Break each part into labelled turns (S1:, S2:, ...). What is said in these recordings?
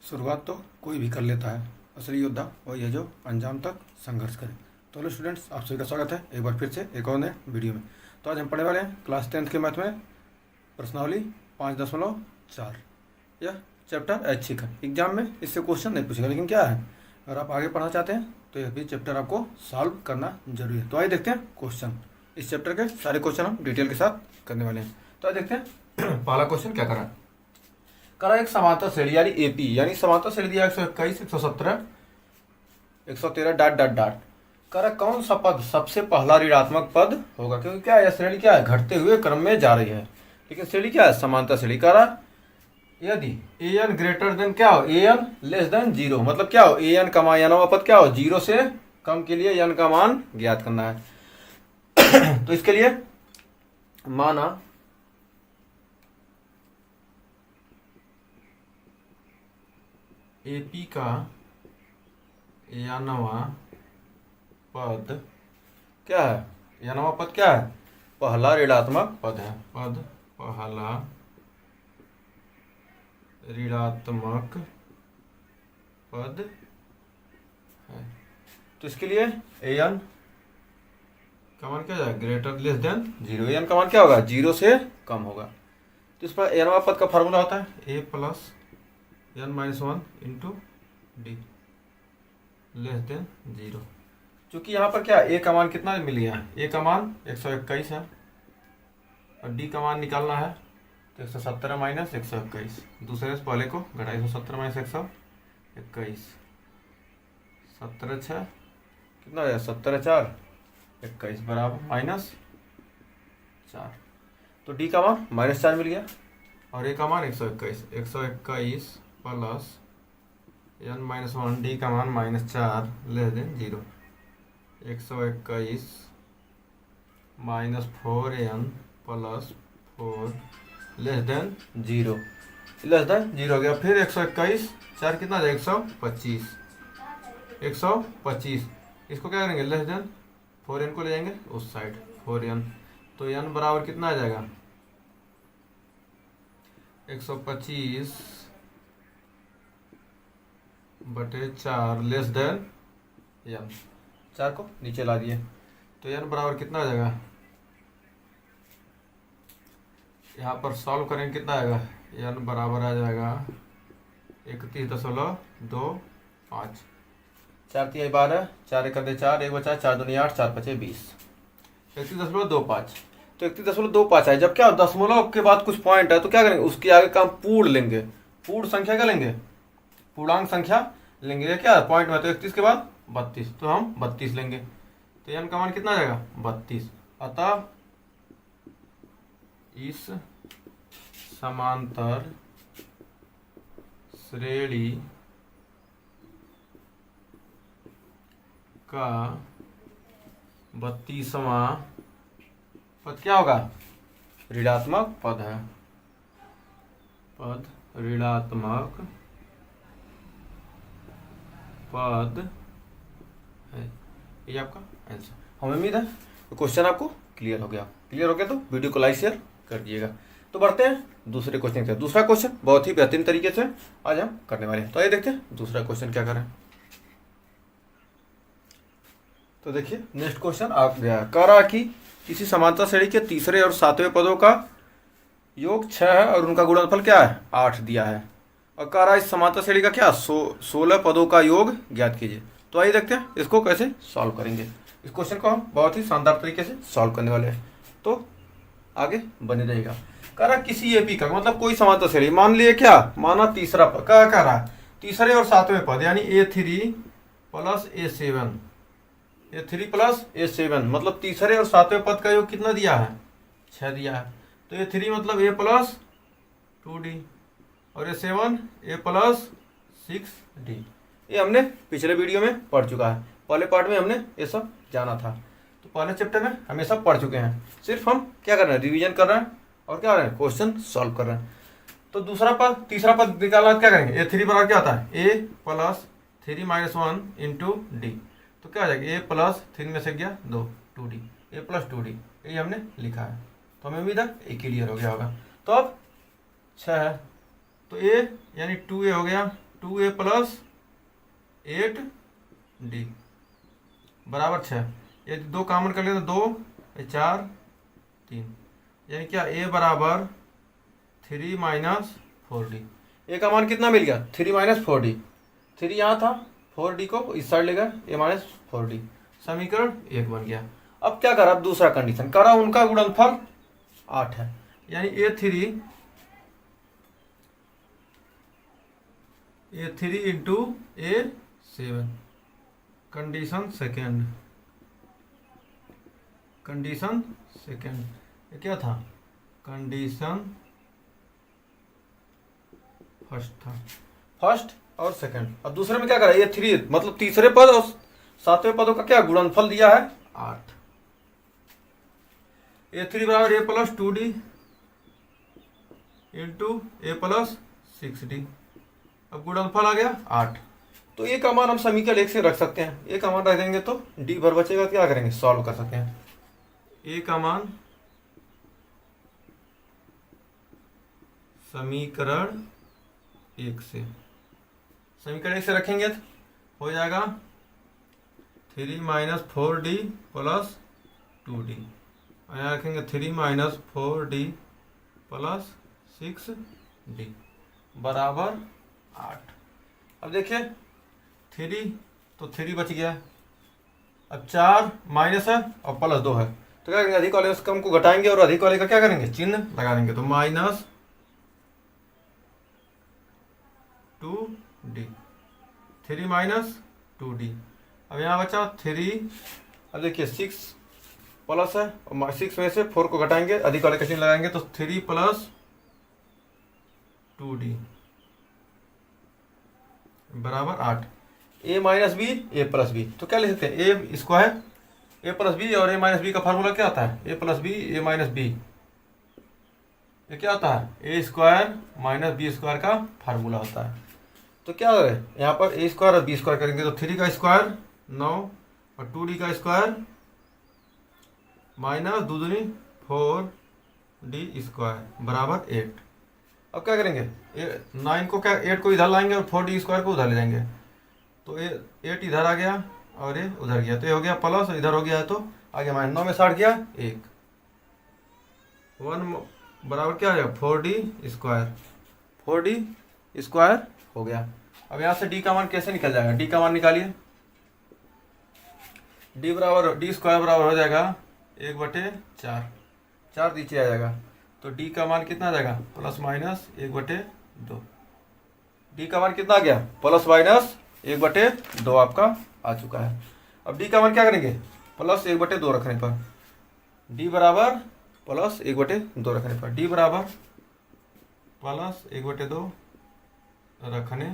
S1: शुरुआत तो कोई भी कर लेता है, असली योद्धा वही है जो अंजाम तक संघर्ष करे। तो हेलो स्टूडेंट्स, आप सभी का स्वागत है एक बार फिर से एक और नए वीडियो में। तो आज हम पढ़ने वाले हैं क्लास 10th के मैथ में प्रश्नावली 5.4। यह चैप्टर ऐच्छिक है, एग्जाम में इससे क्वेश्चन नहीं पूछेगा, लेकिन क्या है, अगर आप आगे पढ़ना चाहते हैं तो यह भी चैप्टर आपको सॉल्व करना जरूरी है। तो आइए देखते हैं क्वेश्चन। इस चैप्टर के सारे क्वेश्चन हम डिटेल के साथ करने वाले हैं। तो आइए देखते हैं पहला क्वेश्चन क्या करा एक समांतर श्रेणी यानी एपी, यानी समांतर श्रेणी दिया 121, 117, 113 डॉट डॉट डॉट। करा कौन सा पद सबसे पहला ऋणात्मक पद होगा, क्योंकि क्या है, श्रेणी क्या है, घटते हुए क्रम में जा रही है, लेकिन श्रेणी क्या है, समांतर श्रेणी। करा यदि ए एन ग्रेटर देन क्या हो, ए एन लेस देन 0, मतलब क्या हो, ए एन का मान यानी पद क्या हो, 0 से कम के लिए एन का मान ज्ञात करना है। तो इसके लिए माना एपी का यानवा पद क्या है, यानवा पद क्या है, पहला ऋणात्मक पद है, पद पहला ऋणात्मक पद है। तो इसके लिए एन का मान क्या जाएगा, ग्रेटर लेस देन 0, एन का मान क्या होगा, 0 से कम होगा। तो इस पर यानवा पद का फार्मूला होता है a plus n-1 into d less than 0। चूंकि यहाँ पर क्या ए का मान कितना मिल गया, ए का मान 121 है और डी का मान निकालना है, तो 117 माइनस 121, दूसरे से पहले को घटा, 117 माइनस 121, 17 6 कितना हो जाएगा, 17 4 21 बराबर माइनस 4। तो डी का मान -4 मिल गया और ए का मान 121 प्लस n-1, डी का मान -4 less than 0, 121 minus 4n plus 4 less than 0, less than 0 हो गया। फिर 121 4 कितना आ जाएगा, 125, 125 इसको क्या करेंगे, लेस देन 4n को ले जाएंगे उस साइड 4n, तो n बराबर कितना आ जाएगा, 125 बटे 4 लेस देन n, 4 को नीचे ला दिए, तो n बराबर कितना आ जाएगा, यहाँ पर सॉल्व करेंगे कितना आएगा, n बराबर आ जाएगा 31.25, 4 3 12, 4 1 4, 1 बचा 4 2 8, 4 5 20, 31.25। तो 31.25 है, जब क्या दशमलव के बाद कुछ पॉइंट है तो क्या करेंगे, उसके आगे का हम पूर्ण लेंगे, पूर्ण संख्या क्या लेंगे, पूर्णांक संख्या लेंगे, क्या पॉइंट में, तो 31 के बाद 32, तो हम 32 लेंगे, तो n का मान कितना आ जाएगा, 32। अतः इस समांतर श्रेणी का 32वां पद क्या होगा, ऋणात्मक पद है, पद ऋणात्मक पद है। ये आपका आंसर। हमें उम्मीद है तो क्वेश्चन आपको क्लियर हो गया। क्लियर हो गया तो वीडियो को लाइक शेयर कर दिएगा। तो बढ़ते हैं दूसरे क्वेश्चन से। दूसरा क्वेश्चन बहुत ही बेहतरीन तरीके से आज हम करने वाले हैं। तो आइए देखते हैं दूसरा क्वेश्चन क्या करें। तो देखिए नेक्स्ट क्वेश्चन आ गया, कह रहा कि किसी समांतर श्रेणी के तीसरे और सातवें पदों का योग 6 है और उनका गुणनफल क्या है, 8 दिया है, और कह रहा है इस समांतर श्रेणी का क्या 16 पदों का योग ज्ञात कीजिए। तो आइए देखते हैं इसको कैसे सॉल्व करेंगे। इस क्वेश्चन को हम बहुत ही शानदार तरीके से सॉल्व करने वाले हैं, तो आगे बने रहेगा। कह रहा किसी एपी का मतलब कोई समांतर श्रेणी, मान लिए क्या, माना तीसरा पद, क्या कह रहा है, तीसरे और सातवें पद यानी A3 plus A7, A3 plus A7 मतलब तीसरे और सातवें पद का योग कितना दिया है, 6 दिया है। तो A3 मतलब A प्लस 2D और A7 A प्लस 6D। ये हमने पिछले वीडियो में पढ़ चुका है, पहले पार्ट में हमने ये सब जाना था, तो पहले चैप्टर में हम ये सब पढ़ चुके हैं। सिर्फ हम क्या कर रहे हैं, रिवीजन कर रहे हैं और क्या कर रहे हैं, क्वेश्चन सॉल्व कर रहे हैं। तो दूसरा पद तीसरा पद निकालना क्या करेंगे, A3 बराबर क्या आता है, A plus 3 minus 1 into D, तो क्या आ जाएगा, A प्लस 3 में से गया 2 2D, A प्लस 2D, ये हमने लिखा है। तो हमें उम्मीद है ए क्लियर हो गया होगा। तो अब 6 है तो A यानी 2A हो गया 2a प्लस 8d बराबर 6। ये दो कॉमन कर लिया तो 2 4 3, यानी क्या a बराबर 3 माइनस 4d। ए का मान कितना मिल गया? 3 माइनस 4d। 3 यहाँ था, 4d को इस साइड ले गए, a माइनस 4d। समीकरण 1 बन गया। अब क्या करा? अब दूसरा कंडीशन करा, उनका गुणनफल 8 है, यानी a3 into a7। Condition second, ये क्या था? कंडीशन फर्स्ट था, फर्स्ट और सेकंड। अब दूसरे में क्या करा? a3 मतलब तीसरे पद और सातवें पदों का क्या गुणनफल दिया है? 8। a3 बराबर a plus 2d into a plus 6d। अब गुणनफल आ गया 8। तो ए का मान हम समीकरण 1 से रख सकते हैं। ए का मान रख देंगे तो डी भर बचेगा, क्या करेंगे? सॉल्व कर सकते हैं। ए का मान समीकरण 1 से, समीकरण 1 से रखेंगे तो हो जाएगा 3 माइनस 4d प्लस 2d। यहाँ रखेंगे 3 माइनस 4d प्लस 6d बराबर 8। अब देखिए 3 तो 3 बच गया, अब 4 माइनस है और प्लस 2 है, तो क्या करेंगे? अधिक वाले से कम को घटाएंगे और अधिक वाले का क्या करेंगे? चिन्ह लगा देंगे, तो माइनस 2d, 3 माइनस 2d। अब यहाँ बचा 3। अब देखिए 6 प्लस है और 6 में से 4 को घटाएंगे, अधिक वाले का चिन्ह लगाएंगे, तो 3 प्लस 2d बराबर 8। a minus b a plus b, तो क्या लिख सकते हैं? A square a plus b, और ए माइनस बी का फार्मूला क्या आता है? A plus b a minus b, ये क्या होता है? A square minus b square का फार्मूला होता है। तो क्या है यहाँ पर? ए स्क्वायर और बी स्क्वायर करेंगे तो 3 का स्क्वायर 9 और 2d का स्क्वायर माइनस 2 दूनी 4d स्क्वायर बराबर 8। अब क्या करेंगे? 9 को क्या 8 को इधर लाएंगे और 4d स्क्वायर को उधर ले जाएंगे, तो 8 इधर आ गया और ये उधर गया, तो ये हो गया प्लस, इधर हो गया तो आ गया माइनस। 9 में 60 गया 1 बराबर क्या आ जाएगा? 4d स्क्वायर, 4d स्क्वायर हो गया। अब यहाँ से d का मान कैसे निकल जाएगा? d का मान निकालिए। d स्क्वायर बराबर हो जाएगा 1/4, 4 नीचे आ जाएगा, तो d का मान कितना आ जाएगा? Plus minus 1/2। d का मान कितना आ गया? प्लस माइनस 1/2 आपका आ चुका है। अब d का मान क्या करेंगे? प्लस 1/2 रखने पर d बराबर प्लस 1/2 रखने पर d बराबर प्लस 1/2 रखने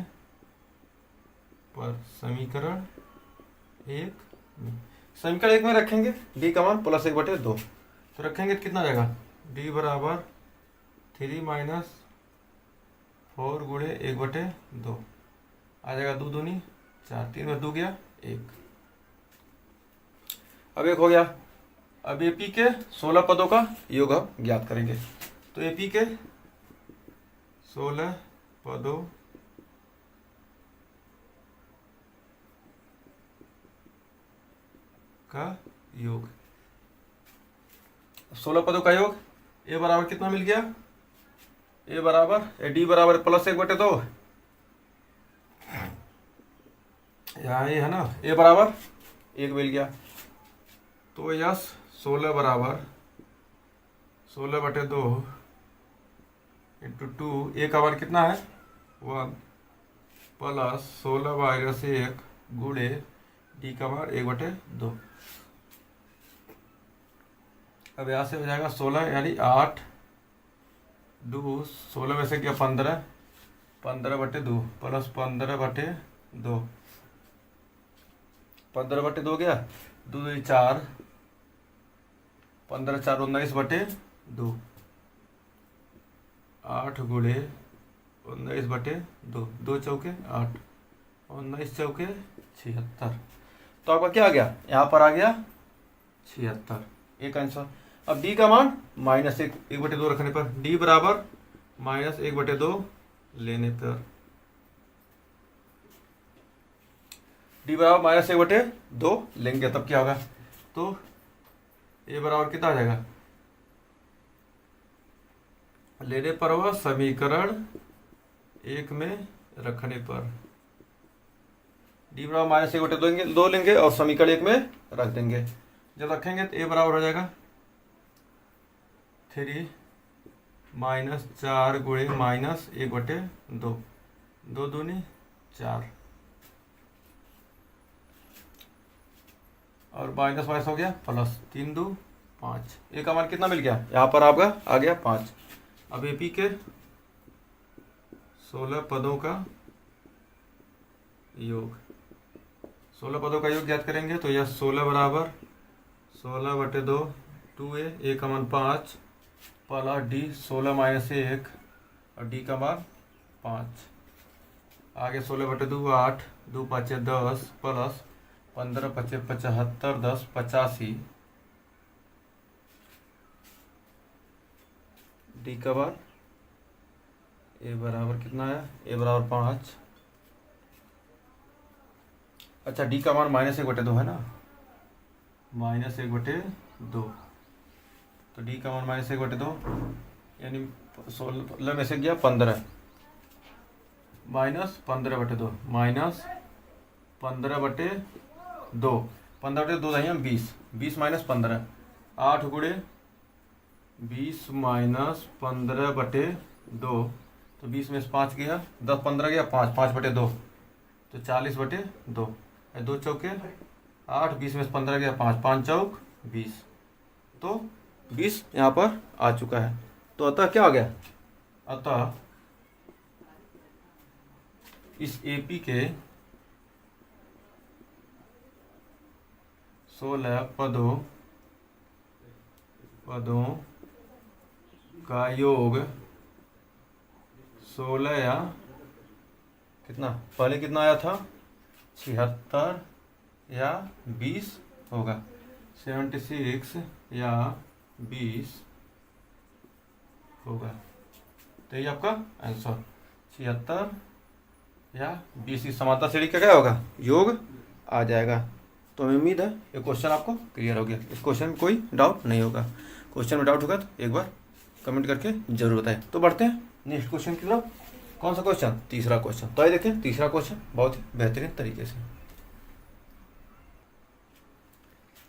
S1: पर समीकरण 1 में रखेंगे d का मान प्लस 1/2, तो रखेंगे तो कितना आ जाएगा? d बराबर 3 माइनस 4 गुणे 1/2 आ जाएगा, 2 दूनी 4, 3 में 2 गया 1। अब 1 हो गया। अब एपी के 16 पदों का योग हम ज्ञात करेंगे, तो एपी के 16 पदों का योग, 16 पदों का योग। ए बराबर कितना मिल गया? ए बराबर डी बराबर प्लस 1/2, यहाँ ये है ना, ए बराबर 1 मिल गया, तो यस 16 बराबर 16/2 इंटू 2, ए का मान कितना है? 1 प्लस 16 माइनस 1 गुणे डी का मान 1/2। अब यहाँ से हो जाएगा 16 यानी 8 2, 16 में से क्या 15, 15/2 प्लस 15/2, 15/2 गया, 2 4, 15 4 19/2, 8 गुणे 19/2, 2 चौके 8, 19 चौके 76, तो आपका क्या आ गया? यहाँ पर आ गया 76, एक आंसर। अब d का मान माइनस 1/2 रखने पर d बराबर माइनस 1/2 लेने पर डी बराबर माइनस 1/2 लेंगे तब क्या होगा, तो ए बराबर कितना आ जाएगा, लेने पर वह समीकरण 1 में रखने पर डी बराबर माइनस 1/2 लेंगे और समीकरण 1 में रख देंगे। जब रखेंगे तो ए बराबर हो जाएगा 3 -4 गुणे -1/2, 2 दूनी 4 और माइनस माइनस हो गया प्लस, 3 2 5, ए का मान कितना मिल गया, यहाँ पर आपका आ गया 5। अब एपी के 16 पदों का योग, 16 पदों का योग ज्ञात करेंगे तो यह 16 बराबर 16/2 2a, ए का मान 5 प्लस डी 16 - 1 और डी का मान 5, आगे 16/2 8, 2 5 10 प्लस 15 5 75 10 85, डी का मान ए बराबर कितना है, ए बराबर 5। अच्छा डी का मान -1/2 है ना, -1/2, तो डी का मान -1/2 यानी 16 में से गया 15, -15/2 -15/2, 15/2 दाई हम 20, 20 - 15, 8 गुणे 20 - 15/2, तो 20 में से 5 गया, 10 15 गया 5, 5/2 तो 40/2, 2 चौके 8, 20 में से 15 गया 5, 5 चौक 20, तो 20 यहाँ पर आ चुका है। तो अतः क्या आ गया, अतः इस एपी के 16 पदों का योग 16 या कितना, पहले कितना आया था 76 या 20 होगा, 76 या 20 होगा, तो ये आपका आंसर 76 या 20 इस समांतर श्रेणी का क्या होगा, योग आ जाएगा। तो हमें उम्मीद है ये क्वेश्चन आपको क्लियर हो गया, इस क्वेश्चन में कोई डाउट नहीं होगा। क्वेश्चन में डाउट होगा तो एक बार कमेंट करके जरूर बताएं। तो बढ़ते हैं नेक्स्ट क्वेश्चन की तरफ। कौन सा क्वेश्चन, तीसरा क्वेश्चन। तो आइए देखते हैं तीसरा क्वेश्चन बहुत ही बेहतरीन तरीके से।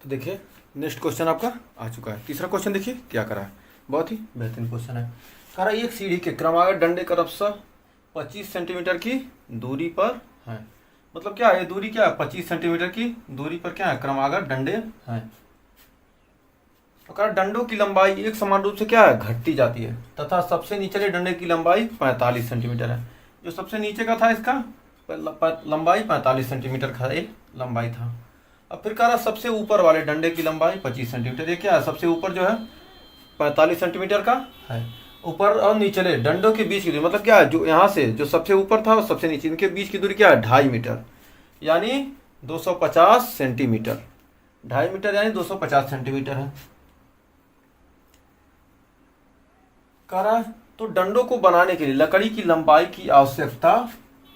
S1: तो देखिए नेक्स्ट क्वेश्चन आपका आ चुका है। तीसरा क्वेश्चन देखिए क्या करा है, बहुत ही बेहतरीन क्वेश्चन है। करा एक सीढ़ी के क्रमागत डंडे क्रमशः 25 सेंटीमीटर की दूरी पर है। मतलब क्या है, ये दूरी क्या है, 25 सेंटीमीटर की दूरी पर क्या है, क्रमागत डंडे हैं। तो कहा डंडों की लंबाई एक समान रूप से क्या है, घटती जाती है तथा सबसे निचले डंडे की लंबाई 45 सेंटीमीटर है। जो सबसे नीचे का था इसका लंबाई 45 सेंटीमीटर का एक लंबाई था। अब फिर कह रहा सबसे ऊपर वाले डंडे की लंबाई 25 सेंटीमीटर। ये क्या है, सबसे ऊपर जो है 45 सेंटीमीटर का है। ऊपर और निचले डंडों के बीच की दूरी मतलब क्या है, जो यहाँ से जो सबसे ऊपर था और सबसे नीचे इनके बीच की दूरी क्या है, 2.5 मीटर यानी 250 सेंटीमीटर। 2.5 मीटर यानी 250 सेंटीमीटर है। कह रहा है तो डंडों को बनाने के लिए लकड़ी की लंबाई की आवश्यकता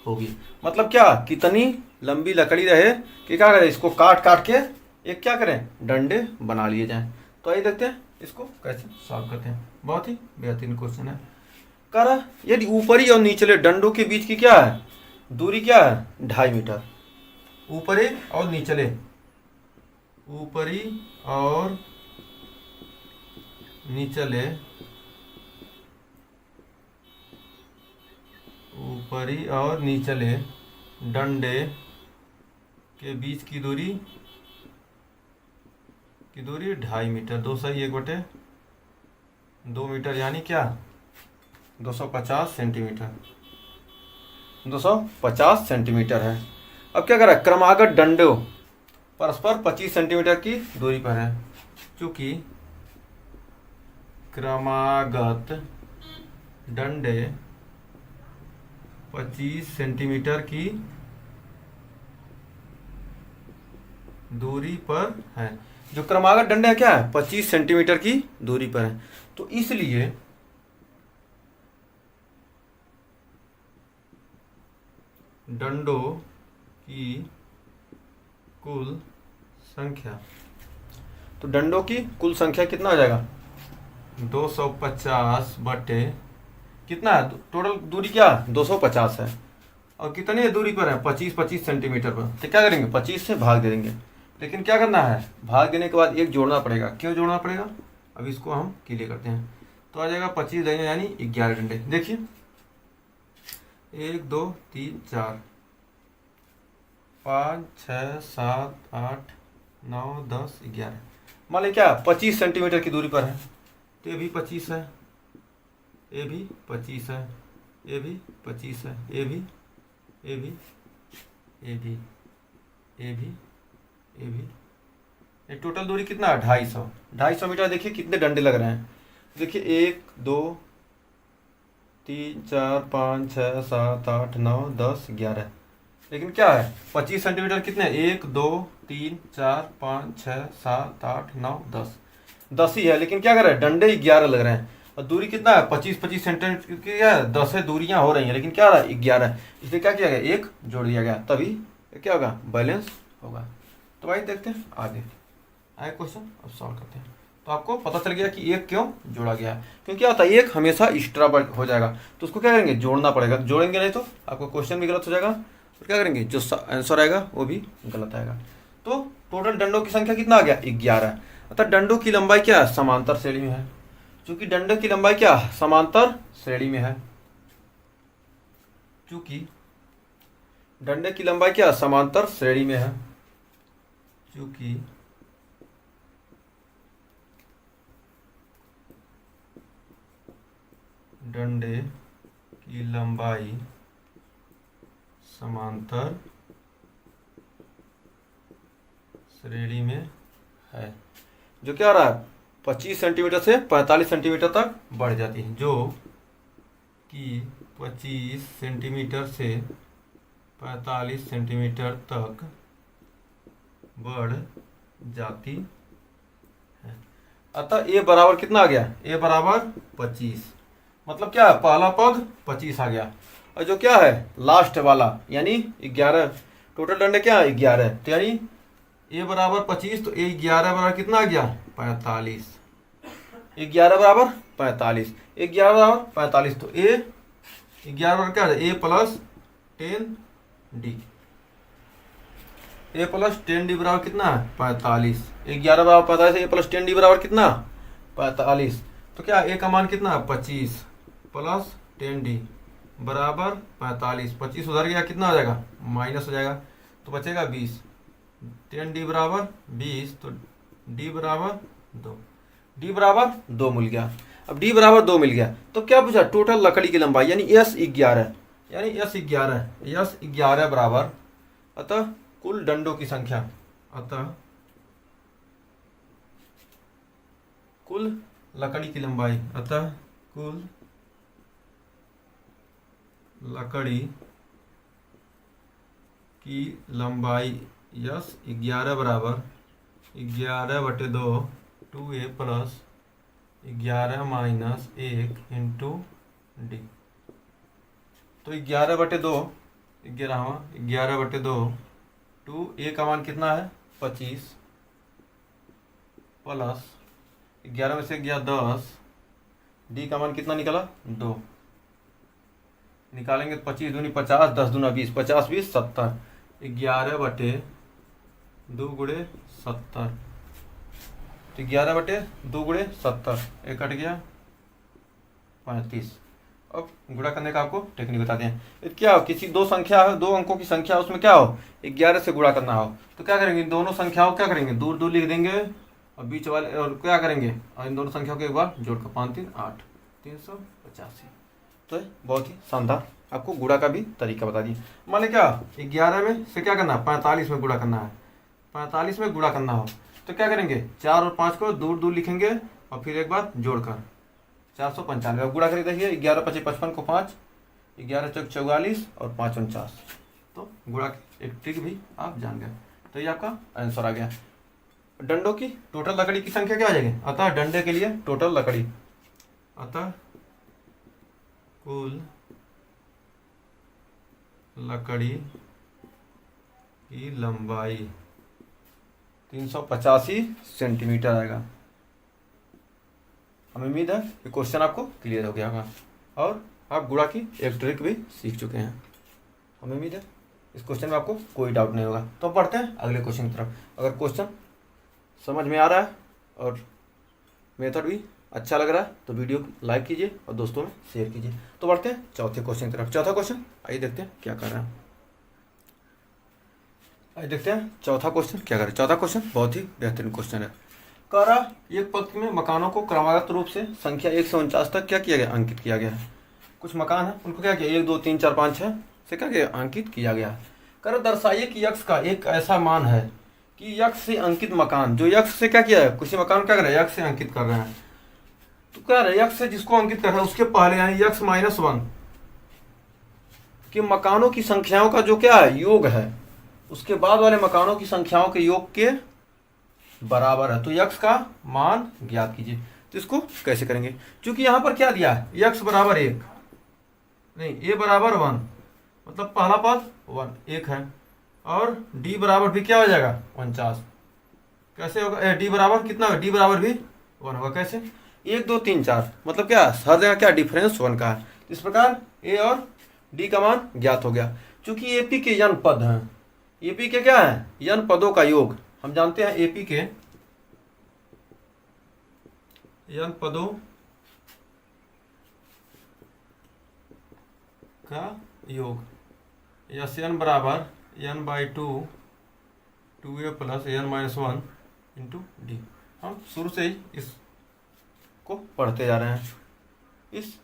S1: होगी। मतलब क्या, कितनी लंबी लकड़ी रहे कि क्या करें, इसको काट काट के एक क्या करें, डंडे बना लिए जाएं। तो आइए देखते हैं इसको कैसे सॉल्व करते हैं। बहुत ही बेहतरीन क्वेश्चन है। कह रहा यदि ऊपरी और निचले डंडों के बीच की क्या है दूरी, क्या है 2.5 मीटर। ऊपरी और निचले, ऊपरी और निचले, ऊपरी और निचले डंडे के बीच की दूरी 2.5 मीटर। 2 सही 1/2 मीटर यानी क्या 250 सेंटीमीटर। 250 सेंटीमीटर है। अब क्या करा, क्रमागत डंडों परस्पर 25 सेंटीमीटर की दूरी पर है। चूंकि क्रमागत डंडे 25 सेंटीमीटर की दूरी पर है, जो क्रमागत डंडे है क्या है 25 सेंटीमीटर की दूरी पर है, तो इसलिए डंडों की कुल संख्या। तो डंडों की कुल संख्या कितना हो जाएगा? 250 बटे कितना है टोटल दूरी, क्या 250 है और कितनी दूरी पर है? 25 सेंटीमीटर पर। तो क्या करेंगे? 25 से भाग दे देंगे। लेकिन क्या करना है? भाग देने के बाद एक जोड़ना पड़ेगा। क्यों जोड़ना पड़ेगा? अब इसको हम क्लियर करते हैं। तो आ जाएगा 25 देंगे यानी 11 डंडे। देखिए 1 2 3 4 5 6 7 8 9 10 11। मान लें क्या 25 सेंटीमीटर की दूरी पर है। तो ये भी 25 है, ये भी 25 है, ये भी 25 है, ये भी, ये भी, ये भी, ये भी, ये भी। ये टोटल दूरी कितना है? 250 मीटर। देखिए कितने डंडे लग रहे हैं। देखिए 1 2 3 4 5 6 7 8 9 10 11। लेकिन क्या है 25 सेंटीमीटर कितने? 1 2 3 4 5 6 7 8 9 10। 10 ही है। लेकिन क्या कर रहे हैं? डंडे 11 लग रहे हैं और दूरी कितना है? 25 सेंटीमीटर की क्या है? 10 है दूरियां हो रही हैं, लेकिन क्या रहा है? 11। इसलिए क्या किया गया? एक जोड़ दिया गया, तभी क्या होगा? बैलेंस होगा। तो भाई देखते हैं आगे आए क्वेश्चन, अब सॉल्व करते हैं। तो आपको पता चल गया कि एक क्यों जोड़ा गया है। क्योंकि क्या होता है? एक हमेशा एक्स्ट्रा हो जाएगा, तो उसको क्या करेंगे? जोड़ना पड़ेगा। जोड़ेंगे नहीं तो आपको क्वेश्चन भी गलत हो जाएगा और क्या करेंगे? जो आंसर आएगा वो भी गलत आएगा। तो टोटल डंडों की संख्या कितना आ गया? 11। अतः डंडों की लंबाई क्या है? समांतर श्रेणी में है। चूंकि डंडे की लंबाई क्या है? समांतर श्रेणी में है। चूंकि डंडे की लंबाई क्या है? समांतर श्रेणी में है। चूंकि डंडे की लंबाई समांतर श्रेणी में है, जो क्या आ रहा है? 25 सेंटीमीटर से 45 सेंटीमीटर तक बढ़ जाती है, जो कि 25 सेंटीमीटर से 45 सेंटीमीटर तक बढ़ जाती है। अतः ए बराबर कितना आ गया? ए बराबर 25। मतलब क्या है? पहला पद 25 आ गया और जो क्या है लास्ट वाला यानी 11। टोटल डंडे क्या है? 11। तो यानी ए बराबर 25, तो ए 11 बराबर कितना आ गया? 45। 11 बराबर 45, 11 बराबर 45। तो ए 11 बराबर क्या है? A plus 10d। A plus 10d बराबर कितना है? 45। 11 बराबर 45, ए प्लस 10d बराबर कितना? 45। तो क्या ए का मान कितना है? 25 प्लस 10d बराबर 45। 25 उधर गया, कितना हो जाएगा? माइनस हो जाएगा, तो बचेगा 20। 10d बराबर 20, तो d बराबर 2। d बराबर 2 मिल गया। अब d बराबर 2 मिल गया तो क्या पूछा? टोटल लकड़ी की लंबाई यानी s 11, यानी s 11 बराबर, अतः कुल डंडों की संख्या, अतः कुल लकड़ी की लंबाई, अतः कुल लकड़ी की लंबाई यस 11 बराबर 11/2 2a plus 11 minus 1 into D. तो 11/2, 11/2 टू ए का मान कितना है? 25 प्लस 11 में से गया 10, डी का मान कितना निकला? 2। निकालेंगे तो 25 दूनी 50, 10 दूना 20, 50 20 70। 11/2 गुणे 70, तो 11/2 गुणे 70, एक कट गया 35। अब गुणा करने का आपको टेक्निक बताते हैं। क्या हो? किसी दो संख्या है, 2 अंकों की संख्या, उसमें क्या हो? 11 से गुणा करना हो, तो क्या करेंगे? दोनों संख्याओं क्या करेंगे? दूर दूर लिख देंगे और बीच वाले, और क्या करेंगे? और इन दोनों संख्याओं को एक बार जोड़कर 5 3 8 385। तो बहुत ही शानदार आपको गुणा का भी तरीका बता दिया। मान क्या 11 में से क्या करना है? 45 में गुणा करना है। 45 में गुणा करना हो तो क्या करेंगे? 4 और 5 को दूर दूर लिखेंगे और फिर एक बार जोड़कर 495। अब गुणा करके देखिए 11 5 55 को 5, 11 चौक 44 और 5 49। तो गुणा एक ट्रिक भी आप जान गए। तो ये आपका आंसर आ गया। डंडों की टोटल लकड़ी की संख्या क्या आ जाएगी? अतः डंडे के लिए टोटल लकड़ी, अतः कुल लकड़ी की लंबाई 385 सेंटीमीटर आएगा। हमें उम्मीद है कि क्वेश्चन आपको क्लियर हो गया होगा और आप गुणा की एक ट्रिक भी सीख चुके हैं। हमें उम्मीद है इस क्वेश्चन में आपको कोई डाउट नहीं होगा। तो पढ़ते हैं अगले क्वेश्चन की तरफ। अगर क्वेश्चन समझ में आ रहा है और मेथड भी अच्छा लग रहा है तो वीडियो को लाइक कीजिए और दोस्तों में शेयर कीजिए। तो बढ़ते हैं चौथे क्वेश्चन की तरफ। चौथा क्वेश्चन आइए देखते हैं क्या कर रहा है। आइए देखते हैं चौथा क्वेश्चन क्या करें। चौथा क्वेश्चन बहुत ही बेहतरीन क्वेश्चन है। कह रहा एक पंक्ति में मकानों को क्रमागत रूप से संख्या 1 से 49 तक क्या किया गया, अंकित किया गया है। कुछ मकान है उनको क्या किया 1 2 3 4 5 6 से क्या किया अंकित किया गया है। कर दर्शाइए कि यक्ष का एक ऐसा मान है कि यक्ष से अंकित मकान, जो यक्ष से क्या किया है, किसी मकान को क्या कर रहे हैं यक्ष से अंकित कर रहे हैं। तो क्या रहे यक्ष से जिसको अंकित कर रहे हैं उसके पहले यानी यक्ष -1 कि मकानों की संख्याओं का जो क्या है योग है, उसके बाद वाले मकानों की संख्याओं के योग के बराबर है। तो यक्ष का मान ज्ञात कीजिए। तो इसको कैसे करेंगे, क्योंकि यहां पर क्या दिया है यक्ष बराबर 1 नहीं a बराबर 1 मतलब पहला पद 1 है और d बराबर भी क्या हो जाएगा 49। कैसे होगा d बराबर कितना होगा, d बराबर भी 1 होगा। कैसे 1 2 3 4 मतलब क्या हर जगह क्या डिफरेंस 1 का है। इस प्रकार a और d का मान ज्ञात हो गया। चूंकि एपी के n पद हैं, एपी के क्या है n पदों का योग, हम जानते हैं एपी के n पदों का योग यस n बराबर n/2 2a plus n-1 into D. हम शुरू से ही इसको पढ़ते जा रहे हैं। इस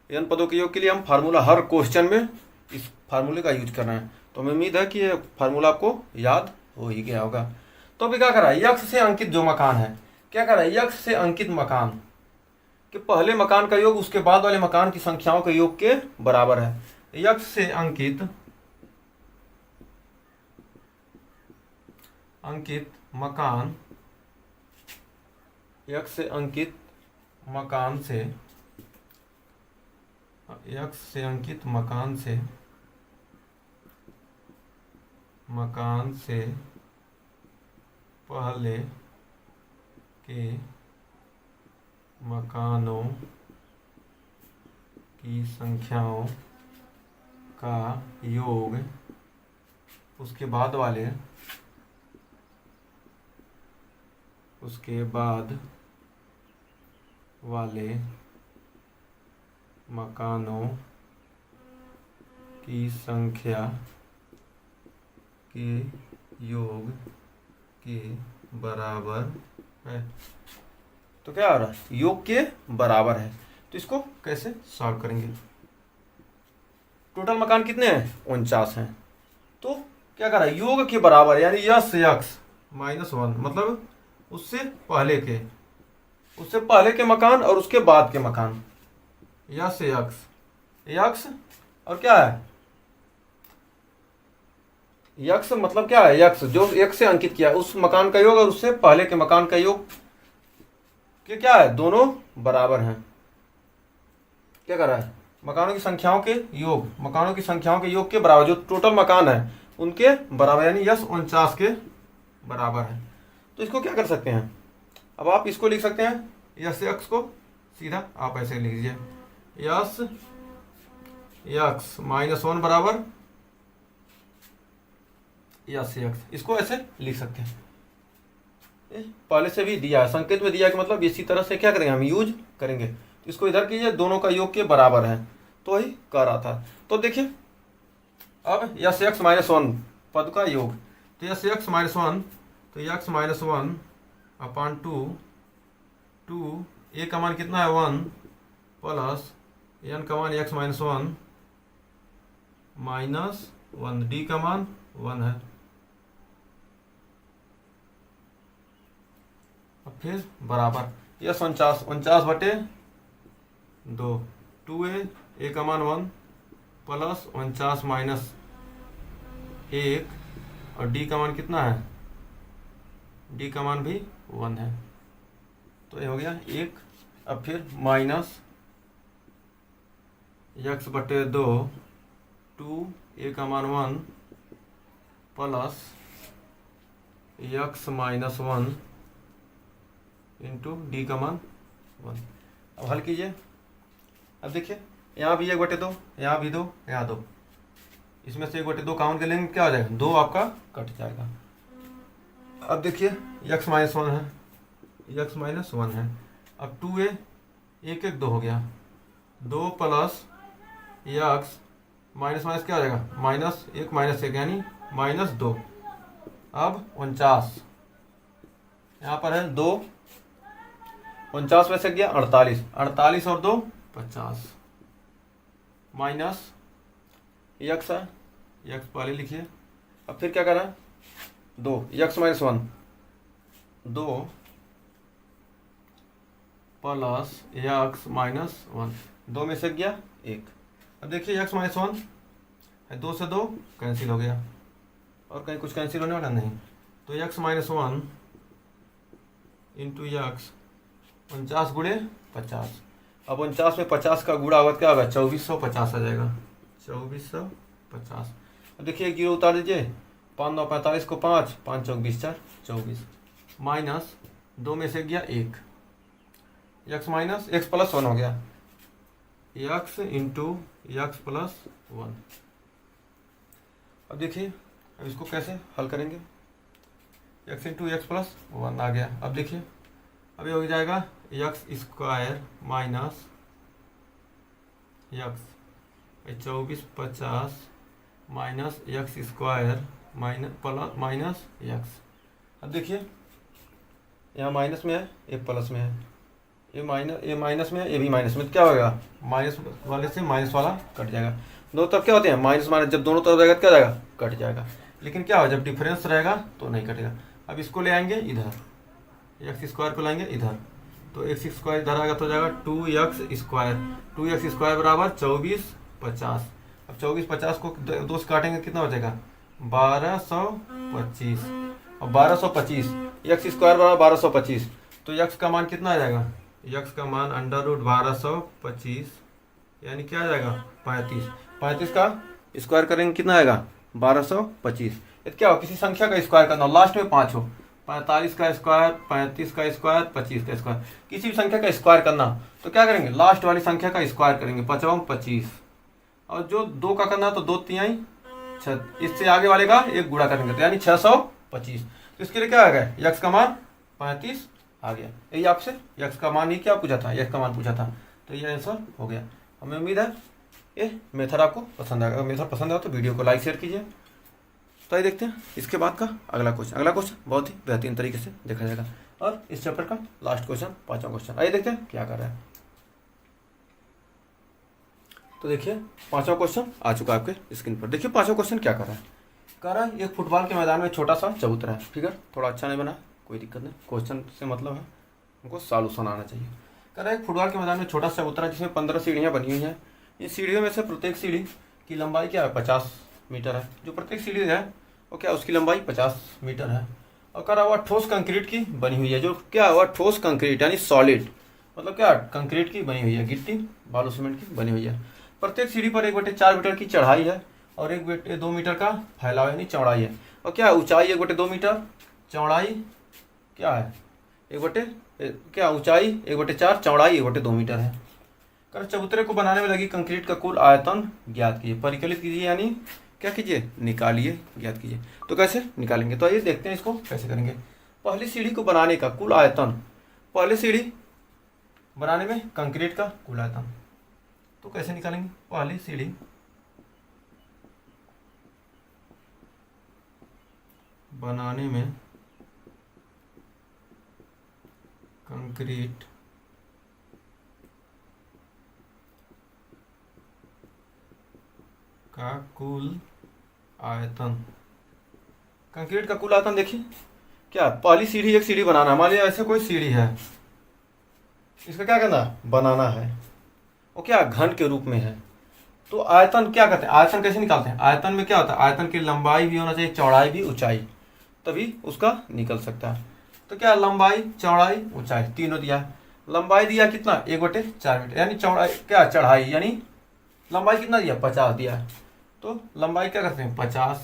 S1: n पदों के योग के लिए हम फार्मूला हर क्वेश्चन में इस फार्मूले का यूज कर रहे हैं। तो हमें उम्मीद है कि ये फार्मूला आपको याद हो ही गया होगा। तो अभी क्या करा यक्ष से अंकित जो मकान है, क्या करा यक्ष से अंकित मकान के पहले मकान का योग उसके बाद वाले मकान की संख्याओं के योग के बराबर है। यक्ष से अंकित मकान, यक्ष से अंकित मकान से यक्ष से अंकित मकान से पहले के मकानों की संख्याओं का योग उसके बाद वाले मकानों की संख्या के योग के बराबर है। तो क्या आ रहा है योग के बराबर है। तो इसको कैसे सॉल्व करेंगे। टोटल मकान कितने हैं 49 हैं। तो क्या कर रहा है योग के बराबर यानी यस यक्स -1 मतलब उससे पहले के मकान और उसके बाद के मकान यस यक्स और क्या है यक्स मतलब क्या है यक्स जो एक से अंकित किया उस मकान का योग और उससे पहले के मकान का योग के क्या है दोनों बराबर हैं। क्या कर रहा है मकानों की संख्याओं के योग के बराबर, जो टोटल मकान है उनके बराबर यानी यस 49 के बराबर है। तो इसको क्या कर सकते हैं, अब आप इसको लिख सकते हैं यस यक्स को सीधा आप ऐसे लिख लीजिए यस यक्स -1 बराबर यस यक्स, इसको ऐसे लिख सकते हैं। पहले से भी दिया है संकेत में दिया है कि मतलब इसी तरह से क्या करेंगे हम यूज करेंगे। इसको इधर कीजिए दोनों का योग के बराबर है तो वही कह रहा था। तो देखिए अब यस एक्स -1 पद का योग, तो यस एक्स -1 तो यक्स -1 अपान 2 ए का मान कितना है 1 प्लस एन का मान एक्स -1 -1 डी का मान 1 है। अब फिर बराबर यस 49 बटे 2 ए का मान 1 प्लस 49 माइनस 1 और डी का मान कितना है, डी का मान भी 1 है। तो ये हो गया 1। अब फिर माइनस यक्स बटे 2 ए का मान 1 plus x minus 1 into D का मान 1। अब हल कीजिए। अब देखिए यहाँ भी 1/2, यहाँ भी 2, यहाँ 2, इसमें से 1/2 काउंट कर लेंगे, क्या हो जाएगा 2 आपका कट जाएगा। अब देखिए x माइनस 1 है, x माइनस 1 है। अब 2a 1 1 2 हो गया, 2 प्लस x माइनस माइनस क्या हो जाएगा -1 -1 यानी -2। अब 49 यहाँ पर है 2, 49 में से गया 48, 48 और 2 50 माइनस x है, x पहले लिखिए। अब फिर क्या करा 2 x minus 1 2 plus x minus 1, 2 में से गया 1। अब देखिए x माइनस 1 है, 2 से 2 कैंसिल हो गया और कहीं कुछ कैंसिल होने वाला नहीं, तो x माइनस 1 इंटू x 49 गुणे 50। अब 49 में 50 का गुणा होगा क्या होगा 2450 आ जाएगा, 2450। अब देखिए एक जीरो उतार दीजिए, 5 9 45 को 5 5 चौक 20 4 24 माइनस 2 में से गया 1, x माइनस x प्लस 1 हो गया, x इंटू x प्लस 1। अब देखिए अब इसको कैसे हल करेंगे, x इंटू x प्लस 1 आ गया। अब देखिए अब ये हो जाएगा x square minus x 2450 minus x square minus x। अब देखिए यहाँ माइनस में है, ये प्लस में है, ये माइनस में है, ये भी माइनस में, तो क्या होगा माइनस वाले से माइनस वाला कट जाएगा। दोनों तरफ क्या होते हैं माइनस माइनस, जब दोनों तरफ रहेगा तो क्या जाएगा कट जाएगा। लेकिन क्या हो जब डिफरेंस रहेगा तो नहीं कटेगा। अब इसको ले आएंगे इधर, एक्स स्क्वायर को लाएंगे इधर, तो एक्स स्क्वायर इधर आएगा तो हो जाएगा 2x स्क्वायर, 2x स्क्वायर बराबर 2450। अब 2450 को 2 से काटेंगे कितना हो जाएगा 1225, और 1225 एक्स स्क्वायर बराबर 1225, तो x का मान कितना आ जाएगा, x का मान √1225 यानी क्या आ जाएगा 35। 35 का स्क्वायर करेंगे कितना आएगा 1225। ये क्या हो किसी संख्या का स्क्वायर करना, लास्ट में 5 हो, 45 का स्क्वायर 35 का स्क्वायर 25 का स्क्वायर, किसी भी संख्या का स्क्वायर करना तो क्या करेंगे लास्ट वाली संख्या का स्क्वायर करेंगे 5 25, और जो 2 का करना तो 2 तिहाई 6, इससे आगे वाले का एक गुणा करेंगे तो यानी 625। तो इसके लिए क्या आ गया यक्स का मान 35 आ गया। यही आपसे यक्स का मान ही क्या पूछा था, यक्स का मान पूछा था, तो ये आंसर हो गया। हमें उम्मीद है ये मेथड आपको पसंद आएगा। अगर मेथड पसंद आया तो वीडियो को लाइक शेयर कीजिए। तो आइए देखते हैं इसके बाद का अगला क्वेश्चन बहुत ही बेहतरीन तरीके से देखा जाएगा, और इस चैप्टर का लास्ट क्वेश्चन 5वां क्वेश्चन। आइए देखते हैं क्या कर रहा है। तो देखिए 5वां क्वेश्चन आ चुका है आपके स्क्रीन पर। देखिए 5वां क्वेश्चन क्या कर रहा है, कह रहा है एक फुटबॉल के मैदान में छोटा सा चबूतरा है, फिगर थोड़ा अच्छा नहीं बना, कोई दिक्कत नहीं, क्वेश्चन से मतलब है हमको सॉल्यूशन आना चाहिए। कह रहा है एक फुटबॉल के मैदान में छोटा सा चबूतरा जिसमें 15 सीढ़ियाँ बनी हुई हैं। इन सीढ़ियों में से प्रत्येक सीढ़ी की लंबाई क्या है 50 मीटर है, जो प्रत्येक सीढ़ी है वो क्या उसकी लंबाई 50 मीटर है। और कह रहा हुआ ठोस कंक्रीट की बनी हुई है, जो क्या हुआ ठोस कंक्रीट यानी सॉलिड, मतलब क्या कंक्रीट की बनी हुई है, गिट्टी बालू सीमेंट की बनी हुई है। प्रत्येक सीढ़ी पर 1/4 मीटर की चढ़ाई है और 1/2 मीटर का फैलाव यानी चौड़ाई है। और क्या ऊंचाई 1/2 मीटर, चौड़ाई क्या है ऊंचाई 1/4, चौड़ाई 1/2 मीटर है। कर चबूतरे को बनाने में लगी कंक्रीट का कुल आयतन ज्ञात कीजिए, परिकलित कीजिए यानी क्या कीजिए निकालिए, ज्ञात कीजिए। तो कैसे निकालेंगे, तो आइए देखते हैं इसको कैसे करेंगे। पहली सीढ़ी को बनाने का कुल आयतन, पहली सीढ़ी बनाने में कंक्रीट का कुल आयतन, तो कैसे निकालेंगे। पहली सीढ़ी बनाने में कंक्रीट का कुल आयतन, कंक्रीट का कुल आयतन देखिए क्या पहली सीढ़ी, एक सीढ़ी बनाना है, मान लिया ऐसे कोई सीढ़ी है, इसका क्या करना बनाना है, वो क्या घन के रूप में है। तो आयतन क्या करते हैं, आयतन कैसे निकालते हैं, आयतन में क्या होता है आयतन की लंबाई भी होना चाहिए, चौड़ाई भी, ऊंचाई, तभी उसका निकल सकता है। तो क्या लंबाई चौड़ाई ऊंचाई तीनों दिया है। लंबाई दिया कितना 1/4 मीटर, यानी चौड़ाई क्या चढ़ाई यानी लंबाई कितना दिया 50 दिया है। तो लंबाई क्या करते हैं 50,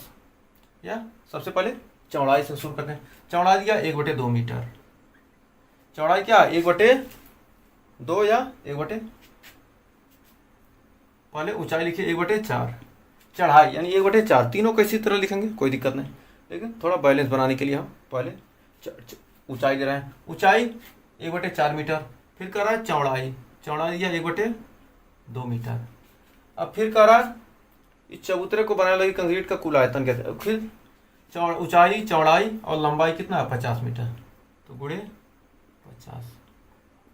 S1: या सबसे पहले चौड़ाई से शुरू करते हैं। चौड़ाई दिया 1/2 मीटर। चौड़ाई क्या 1/2 या 1/, पहले ऊंचाई लिखिए 1/4, चढ़ाई यानी 1/4, तीनों को इसी तरह लिखेंगे, कोई दिक्कत नहीं, लेकिन थोड़ा बैलेंस बनाने के लिए हम पहले ऊंचाई दे रहे हैं। ऊंचाई 1/4 मीटर। फिर कह रहा है चौड़ाई, चौड़ाई दिया 1/2 मीटर। अब फिर कह रहा है इस चबूतरे को बनाने लगी कंक्रीट का कुल आयतन कहते हैं। फिर ऊंचाई, चौड़ाई और लंबाई कितना है 50 मीटर, तो गुणे 50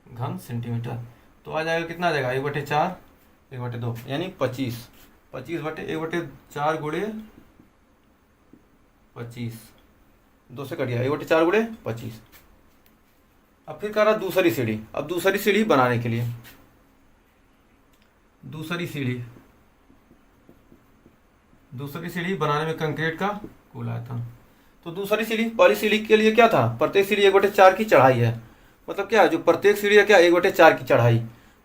S1: घन सेंटीमीटर, तो आ जाएगा कितना आ जाएगा 1/4 1/2 यानी 25। 25/1/4 गुणे 25, 2 से कट गया 1/4 गुणे 25। अब फिर कह रहा दूसरी सीढ़ी। अब दूसरी सीढ़ी बनाने के लिए, दूसरी सीढ़ी बनाने में कंक्रीट का कुल आयतन, तो दूसरी सीढ़ी, पहली सीढ़ी के लिए क्या था, प्रत्येक सीढ़ी 1/4 की चढ़ाई है, मतलब क्या है जो प्रत्येक सीढ़ी है क्या 1/4 की चढ़ाई,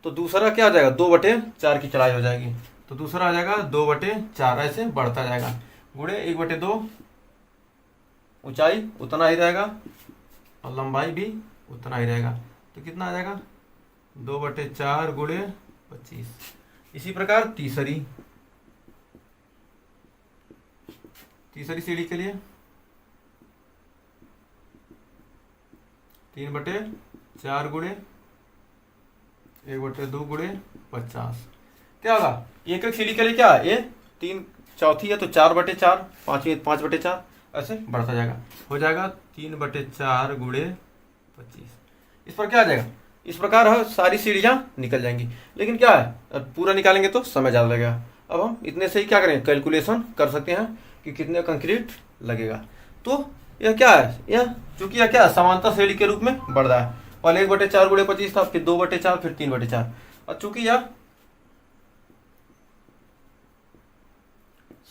S1: तो दूसरा क्या आ जाएगा 2/4 की चढ़ाई हो जाएगी, तो दूसरा आ जाएगा 2/4, ऐसे बढ़ता जाएगा, गुणे 1/2, ऊंचाई उतना ही रहेगा और लंबाई भी उतना ही रहेगा, तो कितना आ जाएगा 2/4 गुणे 25। इसी प्रकार तीसरी सीढ़ी के लिए 3/4 गुणे 1/2 गुणे 50, क्या होगा एक एक सीढ़ी के लिए क्या ये 3, चौथी है तो 4/4, पांचवी 5/4, ऐसे बढ़ता जाएगा, हो जाएगा 3/4 गुणे 25। इस पर क्या आ जाएगा, इस प्रकार सारी सीढ़ियाँ निकल जाएंगी, लेकिन क्या है अब पूरा निकालेंगे तो समय ज़्यादा लगेगा। अब हम इतने से ही क्या करें कैलकुलेशन कर सकते हैं कि कितने कंक्रीट लगेगा। तो यह क्या है, यह चूंकि यह क्या है समांतर श्रेणी के रूप में बढ़ रहा है, पहले 1/4 गुणे 25 था, फिर 2/4, फिर 3/4, और चूंकि यह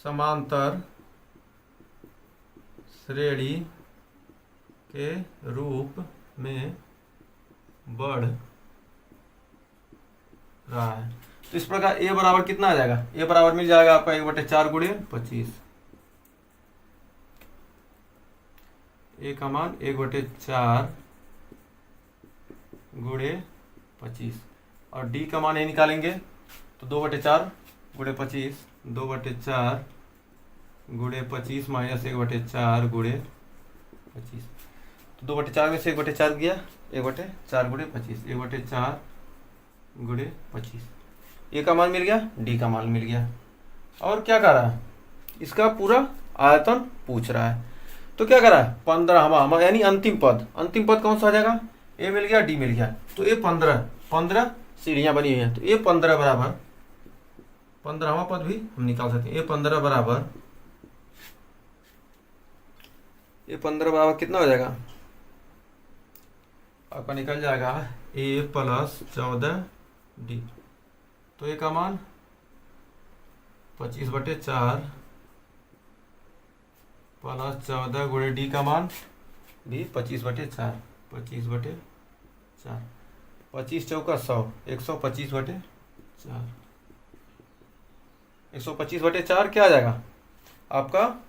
S1: समांतर श्रेणी के रूप में बढ़ रहा है, तो इस प्रकार ए बराबर कितना आ जाएगा, ए बराबर मिल जाएगा आपका 1/4 गुणे 25, ए का मान 1/4 गुणे 25, और डी का मान ये निकालेंगे तो 2/4 गुणे 25, 2/4 गुणे 25 माइनस 1/4 गुणे 25, तो 2/4 में से 1/4 गया 1/4 गुणे 25, 1/4 गुणे 25, ए का मान मिल गया, डी का मान मिल गया। और क्या कर रहा है, इसका पूरा आयतन पूछ रहा है, तो क्या कर रहा है 15 यानी अंतिम पद कौन सा आ जाएगा, ए मिल गया, डी मिल गया, तो ये 15 सीढ़ियाँ बनी हुई हैं, तो ये 15 बराबर 15वां पद भी हम निकाल सकते हैं, ये 15 बराबर कितना हो जाएगा आपका, निकल जाएगा a + 14d, तो ए का मान 25/4 + 14 गुणे डी का मान भी 25/4, 25/4, 25 चौका 100, 125/4, 125/4 क्या आ जाएगा आपका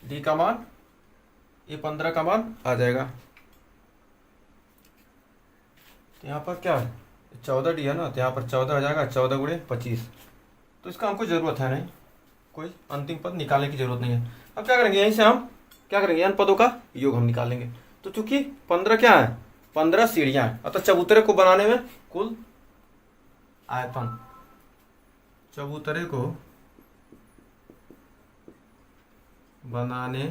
S1: डी का मान, ये 15 का मान आ जाएगा, तो यहाँ पर क्या है 14d है ना, तो यहाँ पर 14 आ जाएगा, 14 गुणे 25, तो इसका हमको ज़रूरत है नहीं, कोई अंतिम पद निकालने की जरूरत नहीं है। अब क्या करेंगे, यहीं से हम क्या करेंगे n पदों का योग हम निकालेंगे, तो चूंकि 15 क्या है 15 सीढ़ियाँ हैं, अतः चबूतरे को बनाने में कुल आयतन, चबूतरे को बनाने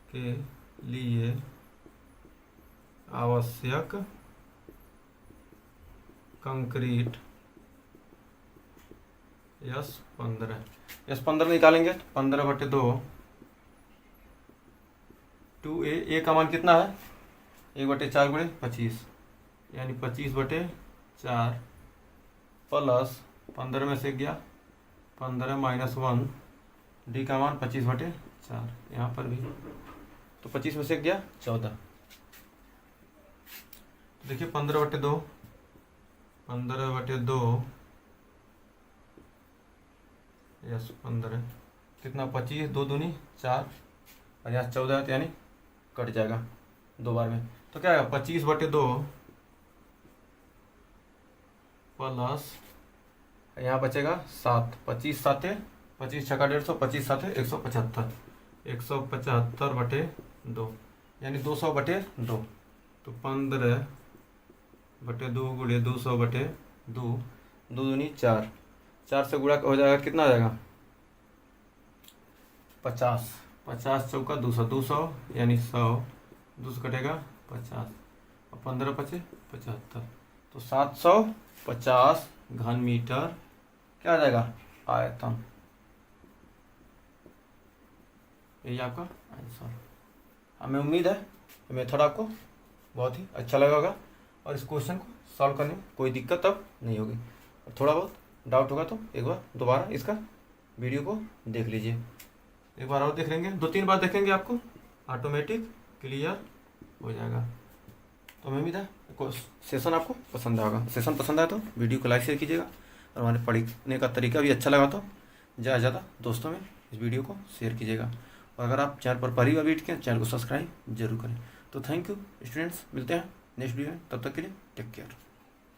S1: के लिए आवश्यक कंक्रीट S15 निकालेंगे, 15/2 2a, ए का मान कितना है 1/4 गुणे 25 यानी 25/4 प्लस 15 में से गया 15 - 1, डी का मान 25/4, यहाँ पर भी तो 25 में से गया 14, देखिए 15/2 S15 कितना 25, 2 दूनी 4 और यहाँ 14 है, यानी कट जाएगा 2 बार में। तो क्या आएगा 25/2 प्लस यहाँ बचेगा 7, 25 7 25 छक्का 150, 25 7 175, 175/2 यानी 200/2। तो 15/2 गुणे 200/2, 2 दूनी 4, 4 से गुणा हो जाएगा, कितना आ जाएगा 50, 50 चौका 200, 200 यानी 100, 200 कटेगा 50 और 15 पचे 75, तो 750 घन मीटर क्या आ जाएगा आयतन। यही आपका आंसर। हमें उम्मीद है मेथड आपको बहुत ही अच्छा लगा होगा और इस क्वेश्चन को सॉल्व करने में कोई दिक्कत अब नहीं होगी। और थोड़ा बहुत डाउट होगा तो एक बार दोबारा इसका वीडियो को देख लीजिए, एक बार और देख लेंगे, 2-3 बार देखेंगे, आपको ऑटोमेटिक क्लियर हो जाएगा। तो हमें उम्मीद है सेशन आपको पसंद आएगा। सेशन पसंद आया तो वीडियो को लाइक शेयर कीजिएगा और हमारे पढ़ने का तरीका भी अच्छा लगा तो ज़्यादा से ज़्यादा दोस्तों में इस वीडियो को शेयर कीजिएगा। और अगर आप चैनल पर पहली बार विजिट करें, चैनल को सब्सक्राइब जरूर करें। तो थैंक यू स्टूडेंट्स, मिलते हैं नेक्स्ट वीडियो में, तब तक के लिए टेक केयर।